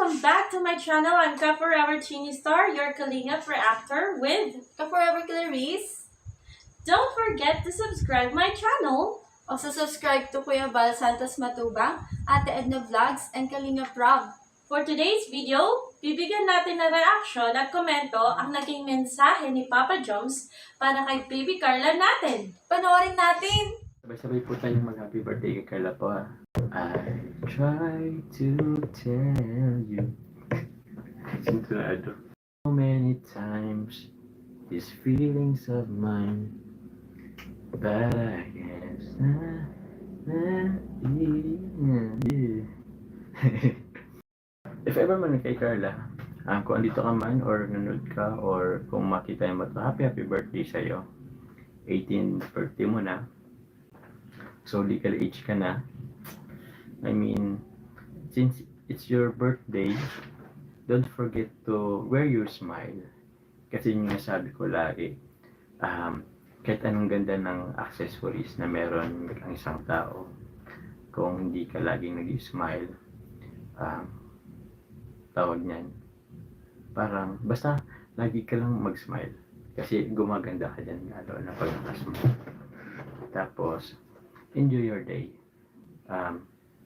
Welcome back to my channel. I'm Ka Forever Chini Star, your Kalingap reactor with Ka Forever Clarice. Don't forget to subscribe my channel. Also subscribe to Kuya Val Santos Matubang, Ate Edna Vlogs, and Kalingap Rob. For today's video, bibigyan natin ng reaction at komento ang naging mensahe ni Papa Joms para kay Baby Carla natin. Panoorin natin! Sabay-sabay po tayong mag-happy birthday kay Carla po ha. I try to tell you Sintonado. So many times these feelings of mine, but I guess if ever man kay Carla, kung andito ka man or nanood ka or kung makita mo ito, happy birthday sa'yo. 18th birthday mo na. So legal age ka na. I mean, since it's your birthday, don't forget to wear your smile. Kasi yung nasabi ko lagi, kahit anong ganda ng accessories na meron ang isang tao, kung hindi ka laging nag-smile, tawag niyan, parang basta lagi ka lang mag-smile. Kasi gumaganda ka dyan lalo na pag nakasmile. Tapos, enjoy your day.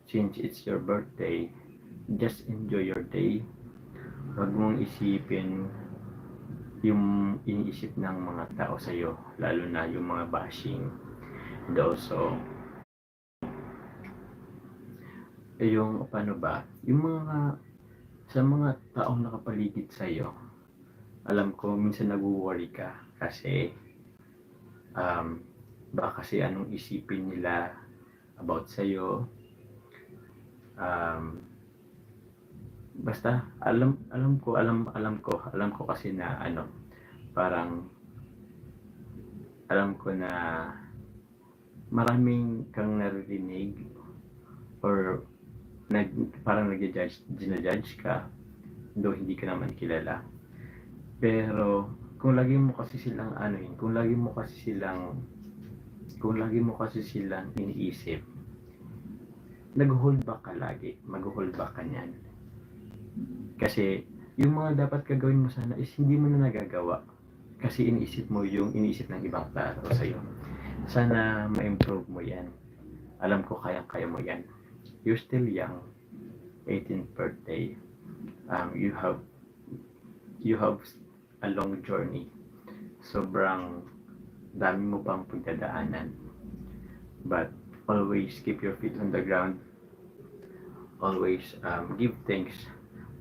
Since it's your birthday, just enjoy your day. Huwag mong isipin yung iniisip ng mga tao sa'yo, lalo na yung mga bashing. And also, yung paano ba, yung mga sa mga taong nakapaligid sa'yo, alam ko minsan nag-worry ka kasi baka kasi anong isipin nila about sa'yo. Basta alam ko kasi na parang alam ko na maraming kang naririnig or parang ginajudge ka, though hindi ka naman kilala. Pero kung lagi mo kasi silang kung lagi mo kasi silang iniisip, nag-hold back ka lagi, mag-hold back ka niyan. Kasi yung mga dapat gagawin mo sana is hindi mo na nagagawa. Kasi iniisip mo yung iniisip ng ibang tao sa'yo. Sana ma-improve mo yan. Alam ko kaya mo yan. You're still young. 18th birthday. You have a long journey. Sobrang dami mo pang pagdadaanan. But always keep your feet on the ground. Always give thanks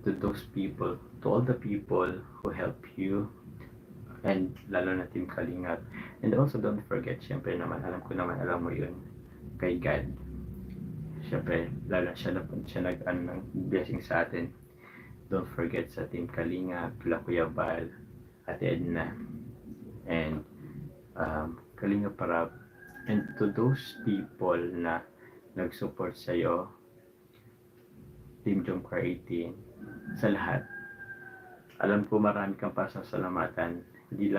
to those people, to all the people who help you, and lalo na Team Kalingap. And also don't forget, syempre naman, alam mo yun, kay God. Syempre, lalo siya ng blessing sa atin. Don't forget sa Team Kalingap, Kuya Val, Ate Edna, and Kalingap Rob. And to those people na nag-support sa'yo, Team Jomcar 18, sa lahat. Alam ko marami kang pasasalamatan. Hindi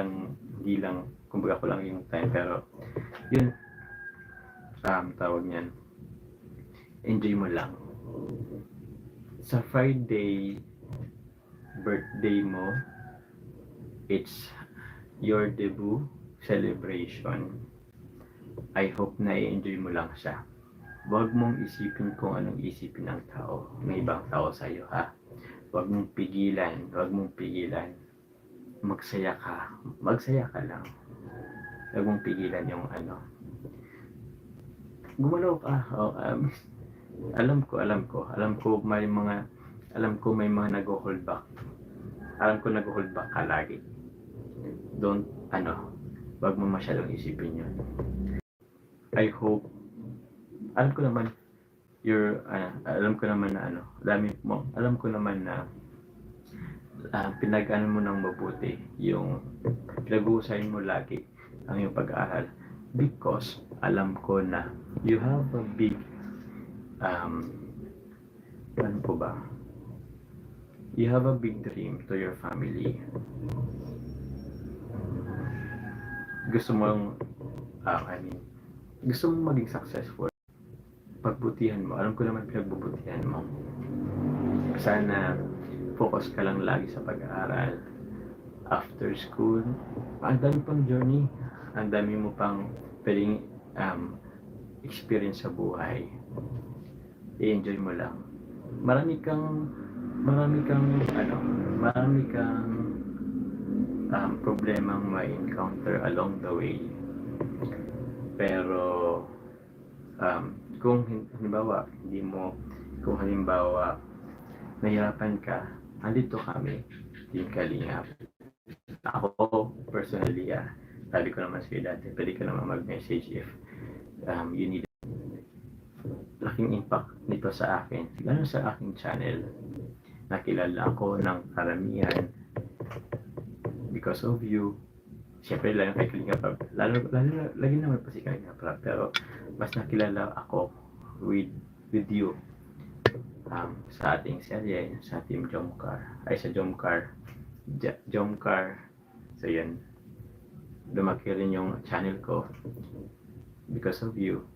lang, kumbaga ko lang yung time, pero yun, tawag niyan, enjoy mo lang. Sa Friday birthday mo, it's your debut celebration. I hope na i-enjoy mo lang siya. Huwag mong isipin kung anong isipin ng tao, ng ibang tao sa'yo, ha? Huwag mong pigilan. Magsaya ka lang. Huwag mong pigilan yung gumalaw ka. Alam ko may mga nag-hold back. Alam ko nag-hold back ka lagi. Don't, huwag mo masyadong isipin yun. I hope, alam ko naman na pinag-ano mo ng mabuti, yung pinag-uusahin mo lagi ang iyong pag-aaral, because alam ko na you have a big you have a big dream to your family. Gusto mong maging successful. Pagbutihan mo. Alam ko naman pinagbubutihan mo. Sana focus ka lang lagi sa pag-aaral. After school, ang dami pang journey. Ang dami mo pang pwedeng experience sa buhay. I-enjoy mo lang. Marami kang problemang may encounter along the way. Pero kung halimbawa nahirapan ka, andito kami, Team Kalingap. Ako personally, sabi ko naman sa'yo dati, pwede ka naman mag-message if you need. Laking impact nito sa akin, lalo sa aking channel. Nakilala ako ng karamihan because of you. Siyempre, lalo kay Kalinga Prab. Lagi naman pa si Kalinga Prab. Pero, mas nakilala ako with you. Sa ating serye, sa Team Jomcar. Sa Jomcar. So, yan. Lumaki rin yung channel ko because of you.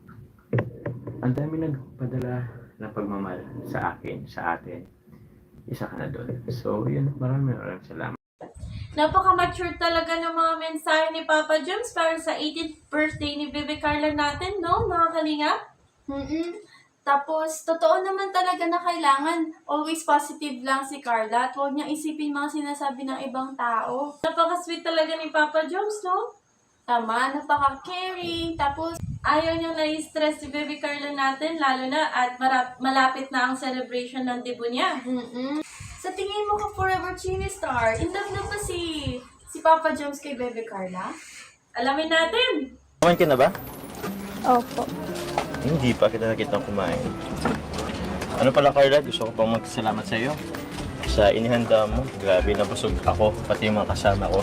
Ang dami nagpadala ng pagmamahal sa akin, sa atin. Isa ka na doon. So, yun. Maraming salamat. Napaka-mature talaga ng mga mensahe ni Papa Joms para sa 18th birthday ni Bebe Carla natin, no, mga kalingap? Tapos, totoo naman talaga na kailangan always positive lang si Carla at huwag niyang isipin mga sinasabi ng ibang tao. Napaka-sweet talaga ni Papa Joms, no? Tama, napaka-caring. Tapos, Ayaw niyang nai-stress si Bebe Carla natin, lalo na at malapit na ang celebration ng debut niya. sa tingin mo ka forever Chini Star, in love na ba si Papa Joms kay Bebe Carla? Alamin natin! Kumain ka na ba? Opo. Hindi pa kita nakitang kumain. Ano pala Carla, gusto ko pang magsalamat sa iyo. Sa inihanda mo, grabe nabusog ako, pati yung mga kasama ko.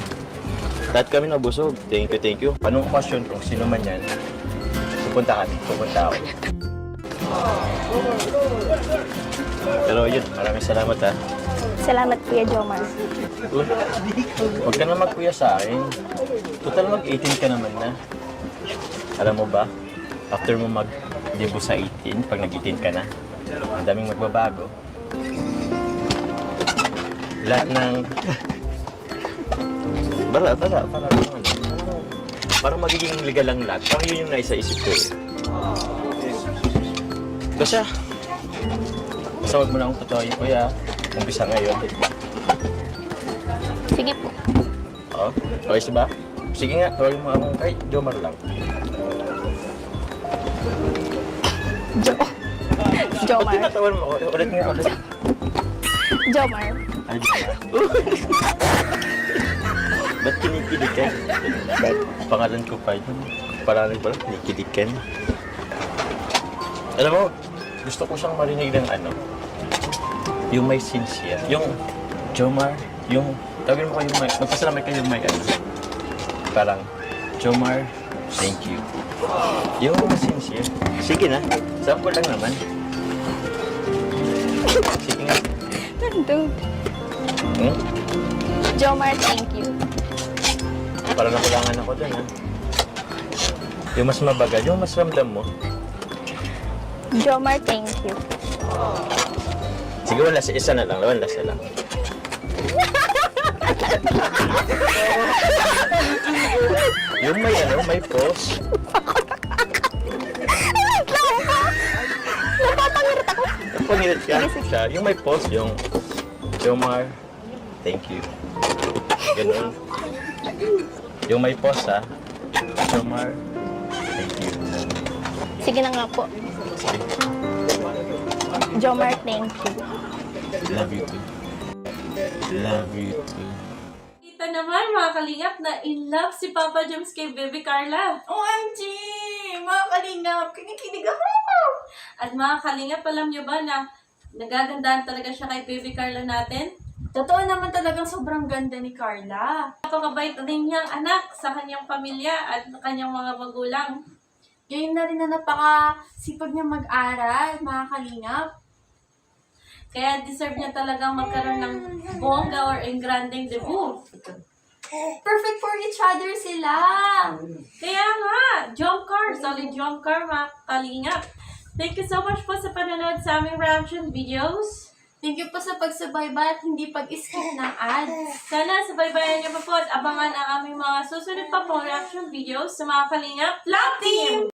Lahat kami nabusog, thank you. Anong question kung sino man yan, pupunta ako. Pero yun, maraming salamat ha. Salamat, Kuya Jomar. Huwag ka na magkuya sa akin. Total mag-18 ka naman na. Alam mo ba, after mo mag-debut sa 18, pag nag-18 ka na, ang daming magbabago. Lahat ng... Parang magiging legal lang lahat. Parang yun yung naisa-isip ko eh. Basta wag mo na akong totoo yung kuya. Umpisa ngayon. Sige po. Oo? Okay ba? Sige nga, tawagin mo akong kay Jomar lang. Jomar. Tinatawag mo ako. Ulit. Jomar. Ay, Jomar. Ba't kinikilig ka? Ba't pangalan ko pa yun? Paralan ko lang, kinikilig ka na. Alam mo, gusto ko siyang marinig ng yung may sincere. Yung Jomar, yung tawagin mo kayo may, magpasalamat kayo may parang, Jomar, thank you. Yung sincere. Sige na, sample lang naman. Sige nga. Dude. Jomar, thank you. Para nakulangan ako dun, ha? Yung mas mabagal, yung mas ramdam mo. Jomar, thank you. Sige, isa na lang. Yung may pause. Napapangirit ako. Napangirit ka siya. Yung may pause, yung Jomar, thank you. Ganun. Yung may pause, ha? Jomar, thank you. Sige na nga po. Sige. Jomar, thank you. Love you too. Love you too. Kita naman mga kalingap na in love si Papa Joms kay Bebe Carla. OMG! Mga kalingap, kinikilig ako! At mga kalingap, alam nyo ba na nagagandahan talaga siya kay Bebe Carla natin? Totoo naman talagang sobrang ganda ni Carla. Napakabait din niyang anak sa kanyang pamilya at kanyang mga magulang. Ngayon na rin na napaka-sipag niya mag-aral, mga kalingap. Kaya deserve niya talagang magkaroon ng bongga or engranding debut. Perfect for each other sila! Kaya nga, Jomcar, solid Jomcar mga kalingap. Thank you so much po sa panonood sa aming reaction videos. Thank you po sa pagsubaybay at hindi pag-skip ng ads. Sana subaybayan niyo pa po at abangan ang aming mga susunod pa pong reaction videos sa mga Kalingap Love Team!